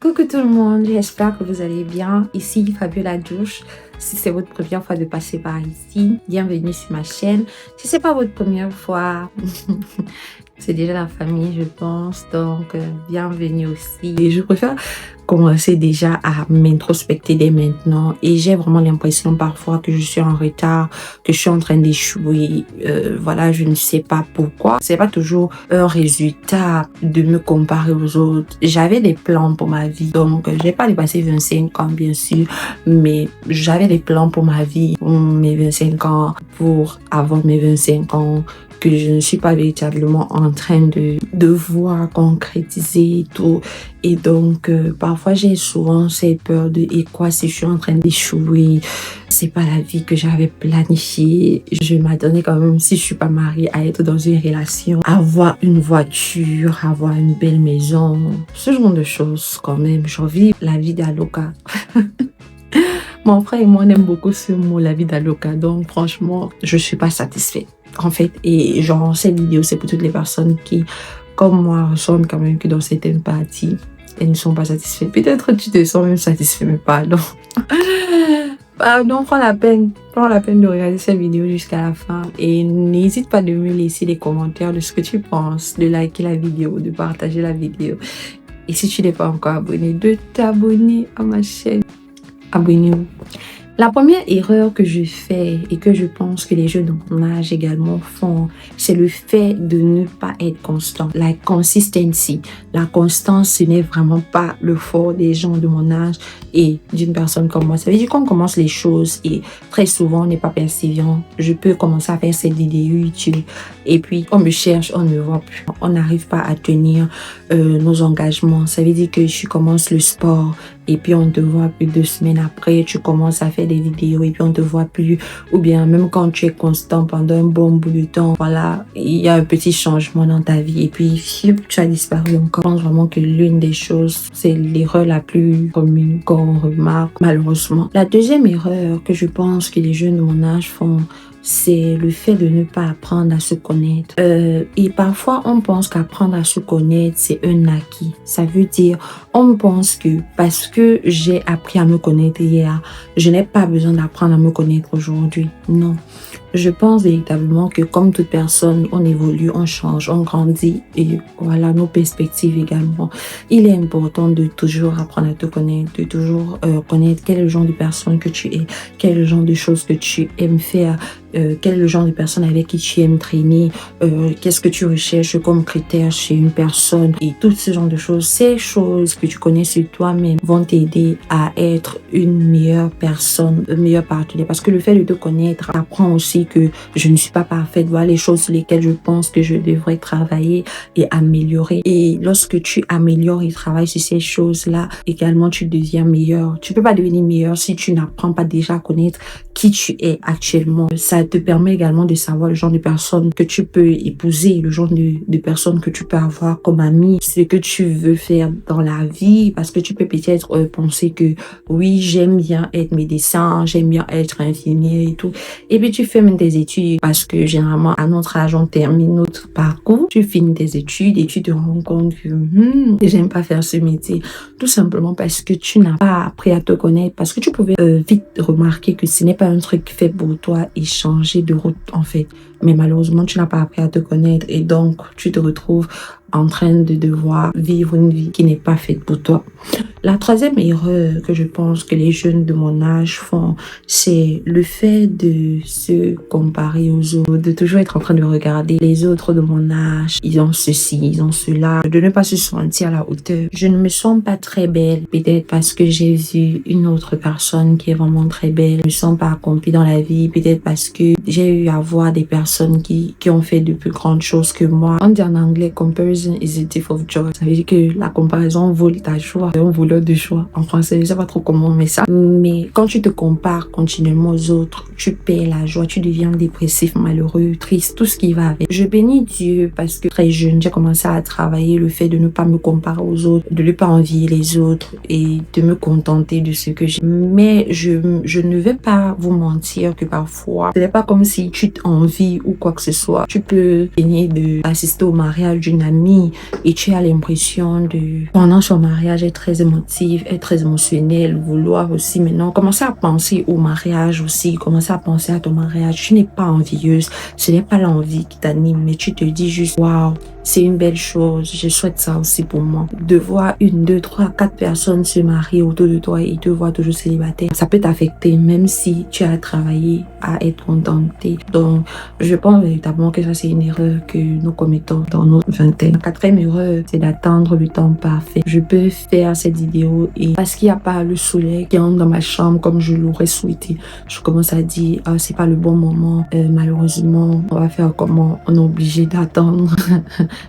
Coucou tout le monde, j'espère que vous allez bien. Ici Fabiola Douche. Si c'est votre première fois de passer par ici, bienvenue sur ma chaîne. Si c'est pas votre première fois, c'est déjà la famille, je pense. Donc, bienvenue aussi. Et je préfère commencer déjà à m'introspecter dès maintenant. Et j'ai vraiment l'impression parfois que je suis en retard, que je suis en train d'échouer. Voilà, je ne sais pas pourquoi. C'est pas toujours un résultat de me comparer aux autres. J'avais des plans pour ma vie. Donc, j'ai pas dépassé 25 ans, bien sûr. Mais j'avais des plans pour ma vie, pour mes 25 ans, pour avoir mes 25 ans, que je ne suis pas véritablement en train de voir concrétiser et tout. Et donc, parfois, j'ai souvent cette peur de et quoi si je suis en train d'échouer? C'est pas la vie que j'avais planifiée. Je m'attendais quand même, si je suis pas mariée, à être dans une relation, avoir une voiture, avoir une belle maison, ce genre de choses quand même. J'ai envie la vie d'Aloca. Mon frère et moi, on aime beaucoup ce mot, la vie d'Aloca. Donc, franchement, je suis pas satisfaite. En fait, et genre, cette vidéo, c'est pour toutes les personnes qui, comme moi, ressentent quand même que dans certaines parties, elles ne sont pas satisfaites. Peut-être tu te sens même satisfait, mais pardon. Pardon, prends la peine de regarder cette vidéo jusqu'à la fin. Et n'hésite pas de me laisser des commentaires de ce que tu penses, de liker la vidéo, de partager la vidéo. Et si tu n'es pas encore abonné, de t'abonner à ma chaîne. Abonnez-vous. La première erreur que je fais et que je pense que les jeunes de mon âge également font, c'est le fait de ne pas être constant. La consistency. La constance, ce n'est vraiment pas le fort des gens de mon âge et d'une personne comme moi. Ça veut dire qu'on commence les choses et très souvent, on n'est pas persévérant. Je peux commencer à faire cette vidéo YouTube et puis on me cherche, on ne me voit plus. On n'arrive pas à tenir nos engagements. Ça veut dire que je commence le sport et puis on te voit plus 2 semaines après, tu commences à faire des vidéos et puis on te voit plus. Ou bien même quand tu es constant pendant un bon bout de temps, voilà, il y a un petit changement dans ta vie et puis tu as disparu encore. Je pense vraiment que l'une des choses, c'est l'erreur la plus commune qu'on remarque malheureusement. La deuxième erreur que je pense que les jeunes de mon âge font, c'est le fait de ne pas apprendre à se connaître. Et parfois, on pense qu'apprendre à se connaître, c'est un acquis. Ça veut dire, on pense que parce que j'ai appris à me connaître hier, je n'ai pas besoin d'apprendre à me connaître aujourd'hui. Non. Je pense véritablement que comme toute personne, on évolue, on change, on grandit et voilà nos perspectives également. Il est important de toujours apprendre à te connaître, de toujours connaître quel est le genre de personne que tu es, quel est le genre de choses que tu aimes faire, quel est le genre de personne avec qui tu aimes traîner, qu'est-ce que tu recherches comme critère chez une personne et tout ce genre de choses. Ces choses que tu connais sur toi-même vont t'aider à être une meilleure personne, un meilleur partenaire. Parce que le fait de te connaître apprend aussi que je ne suis pas parfaite. Voilà les choses sur lesquelles je pense que je devrais travailler et améliorer. Et lorsque tu améliores et travailles sur ces choses-là, également tu deviens meilleur. Tu peux pas devenir meilleur si tu n'apprends pas déjà à connaître qui tu es actuellement. Ça te permet également de savoir le genre de personne que tu peux épouser, le genre de personne que tu peux avoir comme ami, ce que tu veux faire dans la vie, parce que tu peux peut-être penser que oui, j'aime bien être médecin, j'aime bien être infirmier et tout. Et puis tu fais même tes études parce que généralement à notre âge on termine notre parcours, tu finis tes études et tu te rends compte que j'aime pas faire ce métier. Tout simplement parce que tu n'as pas appris à te connaître, parce que tu pouvais vite remarquer que ce n'est pas un truc fait pour toi et changer de route en fait. Mais malheureusement, tu n'as pas appris à te connaître et donc tu te retrouves en train de devoir vivre une vie qui n'est pas faite pour toi. La troisième erreur que je pense que les jeunes de mon âge font, c'est le fait de se comparer aux autres, de toujours être en train de regarder les autres de mon âge. Ils ont ceci, ils ont cela, de ne pas se sentir à la hauteur. Je ne me sens pas très belle, peut-être parce que j'ai vu une autre personne qui est vraiment très belle. Je me sens pas accomplie dans la vie, peut-être parce que j'ai eu à voir des personnes qui ont fait de plus grandes choses que moi. On dit en anglais, comparison is a thief of joy. Ça veut dire que la comparaison vole ta joie. C'est un voleur de joie. En français, je sais pas trop comment on met ça. Mais quand tu te compares continuellement aux autres, tu perds la joie, tu deviens dépressif, malheureux, triste, tout ce qui va avec. Je bénis Dieu parce que très jeune, j'ai commencé à travailler le fait de ne pas me comparer aux autres, de ne pas envier les autres et de me contenter de ce que j'ai. Mais je ne vais pas vous mentir que parfois, ce n'est pas comme si tu t'envies ou quoi que ce soit. Tu peux venir d'assister au mariage d'une amie et tu as l'impression de, pendant son mariage, être très émotif attentive, être très émotionnelle, vouloir aussi maintenant commencer à penser au mariage aussi, commencer à penser à ton mariage. Tu n'es pas envieuse, ce n'est pas l'envie qui t'anime, mais tu te dis juste, waouh, c'est une belle chose, je souhaite ça aussi pour moi. De voir une, deux, trois, quatre personnes se marier autour de toi et te voir toujours célibataire, ça peut t'affecter même si tu as travaillé à être contentée. Donc, je pense véritablement que ça, c'est une erreur que nous commettons dans nos vingtaines. La quatrième erreur, c'est d'attendre le temps parfait. Je peux faire cette vidéo et parce qu'il n'y a pas le soleil qui entre dans ma chambre comme je l'aurais souhaité, je commence à dire, ah, c'est pas le bon moment, malheureusement, on va faire comment? On est obligé d'attendre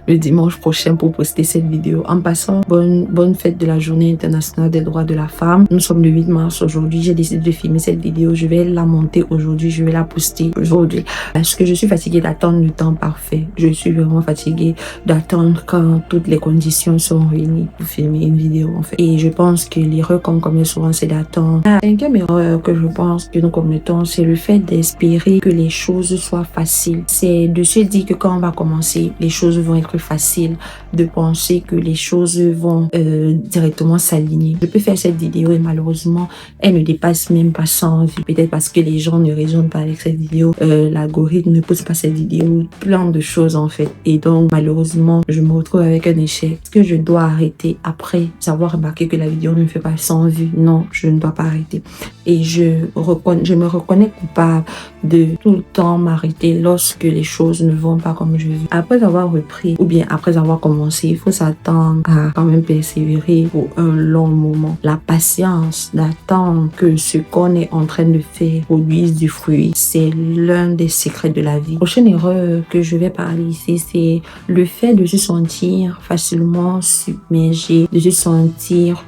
le dimanche prochain pour poster cette vidéo. En passant, bonne fête de la journée internationale des droits de la femme. Nous sommes le 8 mars aujourd'hui. J'ai décidé de filmer cette vidéo. Je vais la monter aujourd'hui. Je vais la poster aujourd'hui. Parce que je suis fatiguée d'attendre le temps parfait. Je suis vraiment fatiguée d'attendre quand toutes les conditions sont réunies pour filmer une vidéo, en fait. Et je pense que l'erreur qu'on commet souvent, c'est d'attendre. La cinquième erreur que je pense que nous commettons, c'est le fait d'espérer que les choses soient faciles. C'est de se dire que quand on va commencer, les choses vont être faciles, de penser que les choses vont directement s'aligner. Je peux faire cette vidéo et malheureusement, elle ne dépasse même pas 100 vues. Peut-être parce que les gens ne raisonnent pas avec cette vidéo, l'algorithme ne pousse pas cette vidéo, plein de choses en fait. Et donc, malheureusement, je me retrouve avec un échec. Est-ce que je dois arrêter après avoir remarqué que la vidéo ne fait pas 100 vues? Non, je ne dois pas arrêter. Et je me reconnais coupable de tout le temps m'arrêter lorsque les choses ne vont pas comme je veux. Après avoir repris ou bien après avoir commencé, il faut s'attendre à quand même persévérer pour un long moment. La patience d'attendre que ce qu'on est en train de faire produise du fruit, c'est l'un des secrets de la vie. Prochaine erreur que je vais parler ici, c'est le fait de se sentir facilement submergé, de se sentir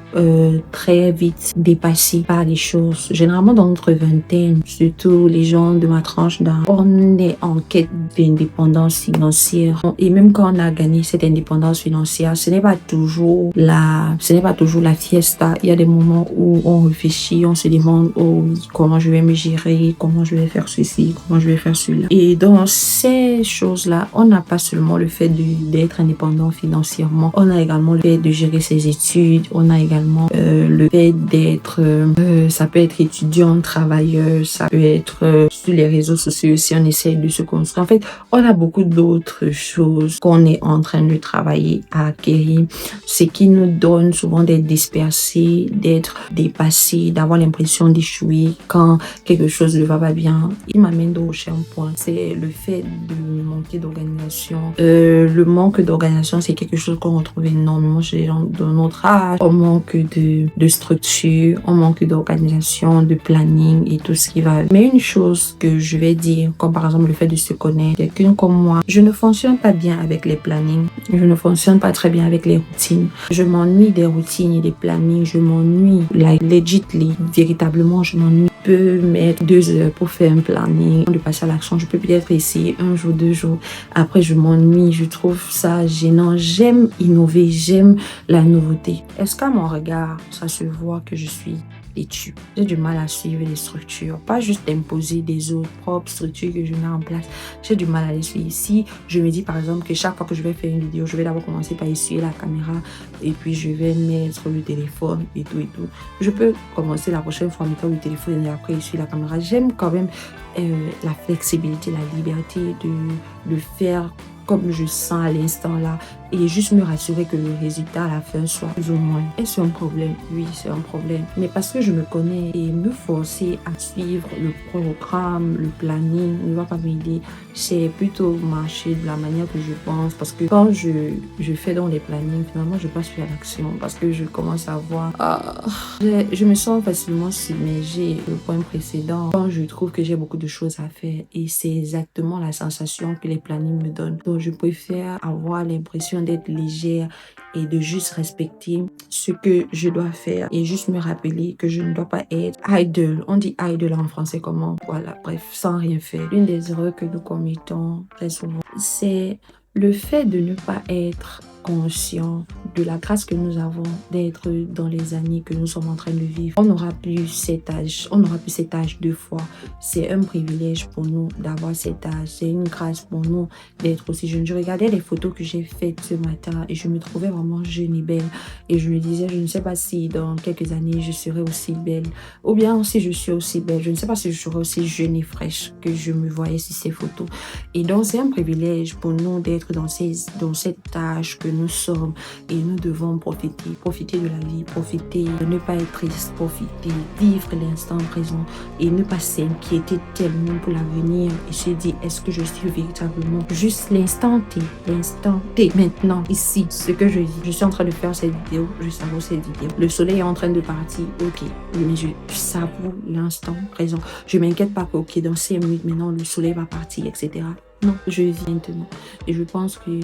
très vite dépassé par les choses. Généralement dans notre vingtaine, surtout les gens de ma tranche d'âge, on est en quête d'indépendance financière. Et même quand on a gagné cette indépendance financière, ce n'est pas toujours la fiesta. Il y a des moments où on réfléchit, on se demande, oh oui, comment je vais me gérer, comment je vais faire ceci, comment je vais faire cela. Et dans ces choses-là, on n'a pas seulement le fait d'être indépendant financièrement, on a également le fait de gérer ses études, on a également le fait d'être, ça peut être étudiant, travailleur, ça peut être sur les réseaux sociaux si on essaie de se construire. En fait, on a beaucoup d'autres choses qu'on est en train de travailler à acquérir, ce qui nous donne souvent d'être dispersés, d'être dépassés, d'avoir l'impression d'échouer quand quelque chose ne va pas bien. Il m'amène au prochain point, c'est le fait de manquer d'organisation. Le manque d'organisation, c'est quelque chose qu'on retrouve énormément chez les gens de notre âge. On manque de structure, on manque d'organisation, de planning et tout ce qui va. Mais une chose que je vais dire, comme par exemple le fait de se connaître, quelqu'un comme moi, je ne fonctionne pas bien avec les plannings, je ne fonctionne pas très bien avec les routines. Je m'ennuie des routines et des plannings, je m'ennuie, legitly, véritablement, je m'ennuie. Je peux mettre 2 heures pour faire un planning, de passer à l'action. Je peux peut-être essayer 1 jour, 2 jours. Après, je m'ennuie, je trouve ça gênant. J'aime innover, j'aime la nouveauté. Est-ce qu'à mon regard, ça se voit que je suis têtue? J'ai du mal à suivre les structures, pas juste imposer des autres propres structures que je mets en place. J'ai du mal à les suivre. Si je me dis par exemple que chaque fois que je vais faire une vidéo, je vais d'abord commencer par essuyer la caméra et puis je vais mettre le téléphone et tout et tout. Je peux commencer la prochaine fois en mettant le téléphone et après essuyer la caméra. J'aime quand même la flexibilité, la liberté de faire comme je sens à l'instant là et juste me rassurer que le résultat à la fin soit plus ou moins. Est-ce un problème? Oui, c'est un problème. Mais parce que je me connais et me forcer à suivre le programme, le planning ne va pas m'aider. C'est plutôt marcher de la manière que je pense parce que quand je fais dans les plannings, finalement je passe à l'action parce que je commence à voir je me sens facilement submergée. Le point précédent, quand je trouve que j'ai beaucoup de choses à faire et c'est exactement la sensation que les plannings me donnent. Donc je préfère avoir l'impression d'être légère et de juste respecter ce que je dois faire et juste me rappeler que je ne dois pas être idle. On dit idle en français comment? Voilà, bref, sans rien faire. L'une des erreurs que nous commettons très souvent, c'est le fait de ne pas être conscient de la grâce que nous avons d'être dans les années que nous sommes en train de vivre. On n'aura plus cet âge, deux fois. C'est un privilège pour nous d'avoir cet âge. C'est une grâce pour nous d'être aussi jeunes. Je regardais les photos que j'ai faites ce matin et je me trouvais vraiment jeune et belle. Et je me disais, je ne sais pas si dans quelques années je serai aussi belle. Ou bien si je suis aussi belle, je ne sais pas si je serai aussi jeune et fraîche que je me voyais sur ces photos. Et donc c'est un privilège pour nous d'être dans cet âge que nous sommes. Et nous devons profiter de la vie, profiter de ne pas être triste, profiter, vivre l'instant présent et ne pas s'inquiéter tellement pour l'avenir et se dire, est-ce que je suis véritablement juste l'instant T, maintenant, ici, ce que je vis. Je suis en train de faire cette vidéo, je savoure cette vidéo. Le soleil est en train de partir, ok, mais je savoure l'instant présent. Je m'inquiète pas que, ok, dans 5 minutes maintenant, le soleil va partir, etc. Non, je vis maintenant. Et je pense que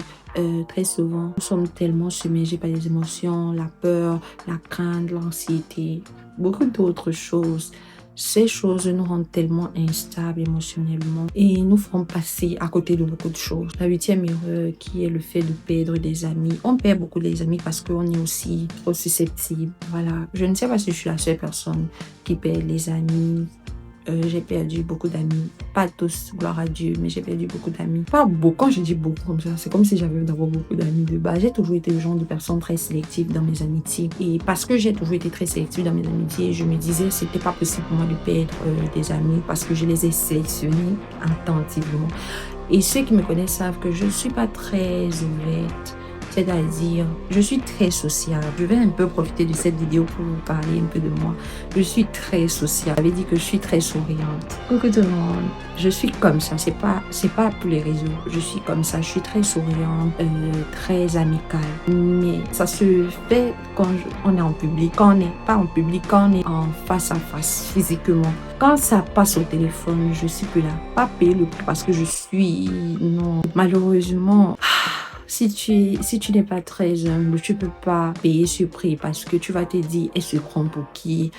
très souvent, nous sommes tellement submergés par les émotions, la peur, la crainte, l'anxiété, beaucoup d'autres choses. Ces choses nous rendent tellement instables émotionnellement et nous font passer à côté de beaucoup de choses. La 8e erreur qui est le fait de perdre des amis. On perd beaucoup des amis parce qu'on est aussi trop susceptible. Voilà. Je ne sais pas si je suis la seule personne qui perd les amis. J'ai perdu beaucoup d'amis. Pas tous, gloire à Dieu, mais j'ai perdu beaucoup d'amis. Pas beaucoup, quand je dis beaucoup comme ça, c'est comme si j'avais d'avoir beaucoup d'amis de base. J'ai toujours été le genre de personne très sélective dans mes amitiés. Et parce que j'ai toujours été très sélective dans mes amitiés, je me disais c'était pas possible pour moi de perdre des amis parce que je les ai sélectionnés attentivement. Et ceux qui me connaissent savent que je ne suis pas très ouverte. C'est-à-dire, je suis très sociable. Je vais un peu profiter de cette vidéo pour vous parler un peu de moi. Je suis très sociable. J'avais dit que je suis très souriante. Coucou tout le monde. Je suis comme ça. C'est pas pour les réseaux. Je suis comme ça. Je suis très souriante, très amicale. Mais ça se fait quand on est en public. Quand on n'est pas en public, quand on est en face à face, physiquement. Quand ça passe au téléphone, je suis plus là. Pas payer le prix parce que je suis... Non. Malheureusement... Si tu n'es pas très humble, tu peux pas payer ce prix parce que tu vas te dire, elle se prend pour qui?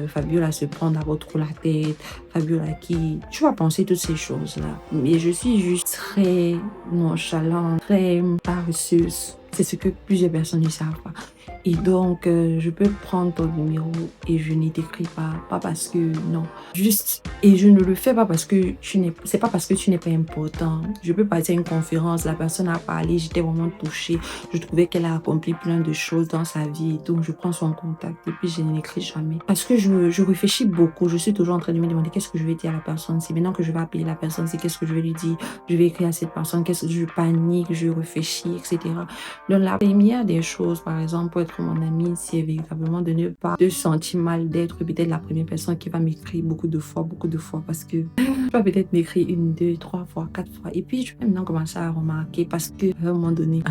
Fabiola se prend d'abord trop la tête. Fabiola qui... Tu vas penser toutes ces choses-là. Mais je suis juste très nonchalante, très paresseuse. C'est ce que plusieurs personnes ne savent pas. Et donc, je peux prendre ton numéro et je n'y t'écris pas parce que non. Juste, et je ne le fais pas parce que c'est pas parce que tu n'es pas important. Je peux partir à une conférence, la personne a parlé, j'étais vraiment touchée. Je trouvais qu'elle a accompli plein de choses dans sa vie et donc je prends son contact et puis je n'écris jamais. Parce que je réfléchis beaucoup. Je suis toujours en train de me demander qu'est-ce que je vais dire à la personne. C'est maintenant que je vais appeler la personne, c'est qu'est-ce que je vais lui dire. Je vais écrire à cette personne, qu'est-ce que je panique, je réfléchis, etc. Donc, la première des choses, par exemple, pour être mon ami, c'est véritablement de ne pas te sentir mal d'être peut-être la première personne qui va m'écrire beaucoup de fois parce que tu vas peut-être m'écrire 1, 2, 3 fois, 4 fois. Et puis, je vais maintenant commencer à remarquer parce que à un moment donné,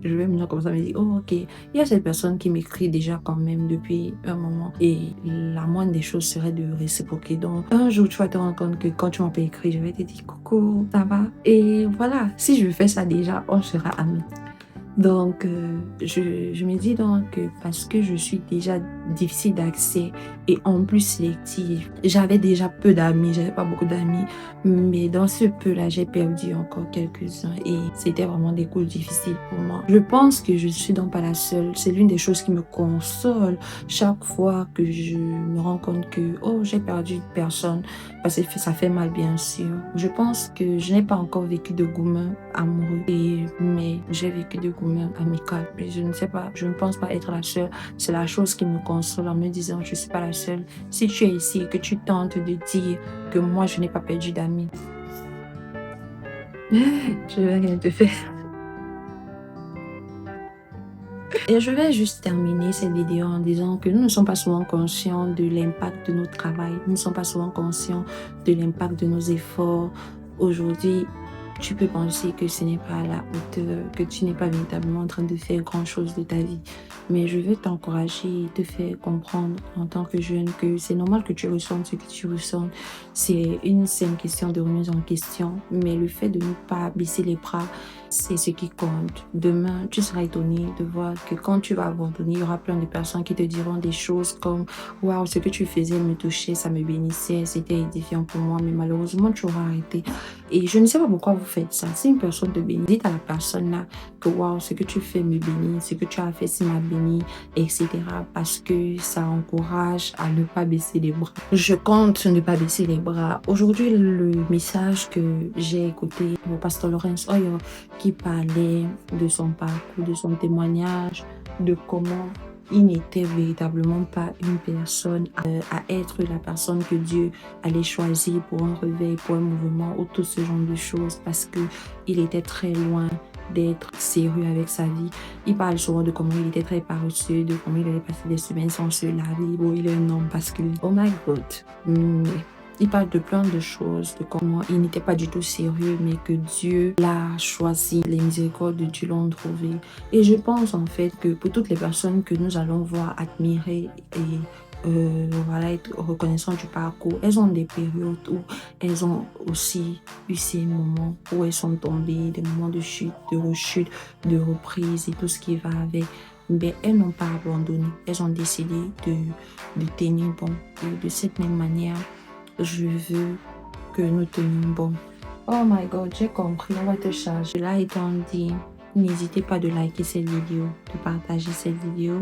je vais maintenant commencer à me dire, oh, ok, il y a cette personne qui m'écrit déjà quand même depuis un moment. Et la moindre des choses serait de réciproquer. Donc, un jour, tu vas te rendre compte que quand tu m'as pas écrit, je vais te dire, coucou, ça va? Et voilà, si je fais ça déjà, on sera amis. Donc, je me dis donc que parce que je suis déjà difficile d'accès et en plus sélective, j'avais déjà peu d'amis, j'avais pas beaucoup d'amis, mais dans ce peu-là, j'ai perdu encore quelques-uns et c'était vraiment des coups difficiles pour moi. Je pense que je suis donc pas la seule. C'est l'une des choses qui me console chaque fois que je me rends compte que, oh, j'ai perdu une personne, parce que ça fait mal, bien sûr. Je pense que je n'ai pas encore vécu de gourmand amoureux, mais j'ai vécu de gourmand amical. Mais je ne sais pas, je ne pense pas être la seule. C'est la chose qui me console en me disant, je ne suis pas la seule. Si tu es ici et que tu tentes de dire que moi, je n'ai pas perdu d'amis, je vais rien te faire. Et je vais juste terminer cette vidéo en disant que nous ne sommes pas souvent conscients de l'impact de notre travail. Nous ne sommes pas souvent conscients de l'impact de nos efforts. Aujourd'hui, tu peux penser que ce n'est pas à la hauteur, que tu n'es pas véritablement en train de faire grand-chose de ta vie. Mais je veux t'encourager et te faire comprendre en tant que jeune que c'est normal que tu ressentes ce que tu ressens. C'est une question de remise en question. Mais le fait de ne pas baisser les bras c'est ce qui compte. Demain, tu seras étonné de voir que quand tu vas abandonner, il y aura plein de personnes qui te diront des choses comme waouh, ce que tu faisais me touchait, ça me bénissait, c'était édifiant pour moi, mais malheureusement, tu auras arrêté. Et je ne sais pas pourquoi vous faites ça. Si une personne te bénit, dites à la personne là que waouh, ce que tu fais me bénit, ce que tu as fait, ça m'a béni, etc. Parce que ça encourage à ne pas baisser les bras. Je compte ne pas baisser les bras. Aujourd'hui, le message que j'ai écouté, le pasteur Lawrence Oyor, qui parlait de son parcours, de son témoignage, de comment il n'était véritablement pas une personne à être la personne que Dieu allait choisir pour un réveil, pour un mouvement ou tout ce genre de choses parce que il était très loin d'être sérieux avec sa vie. Il parle souvent de comment il était très paresseux, de comment il allait passer des semaines sans se laver. Bon, il est un homme parce que, oh my God. Il parle de plein de choses, de comment il n'était pas du tout sérieux, mais que Dieu l'a choisi, les miséricordes de Dieu l'ont trouvé. Et je pense en fait que pour toutes les personnes que nous allons voir, admirer et voilà, être reconnaissant du parcours, elles ont des périodes où elles ont aussi eu ces moments où elles sont tombées, des moments de chute, de rechute, de reprise et tout ce qui va avec. Mais elles n'ont pas abandonné, elles ont décidé de tenir bon. Et de cette même manière, je veux que nous tenions bon. Oh my God, j'ai compris, on va te charger. Là étant dit, n'hésitez pas de liker cette vidéo, de partager cette vidéo,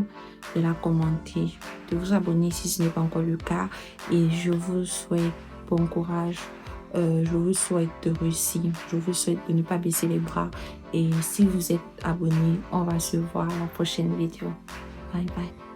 de la commenter, de vous abonner si ce n'est pas encore le cas. Et je vous souhaite bon courage. Je vous souhaite de réussir. Je vous souhaite de ne pas baisser les bras. Et si vous êtes abonné, on va se voir à la prochaine vidéo. Bye bye.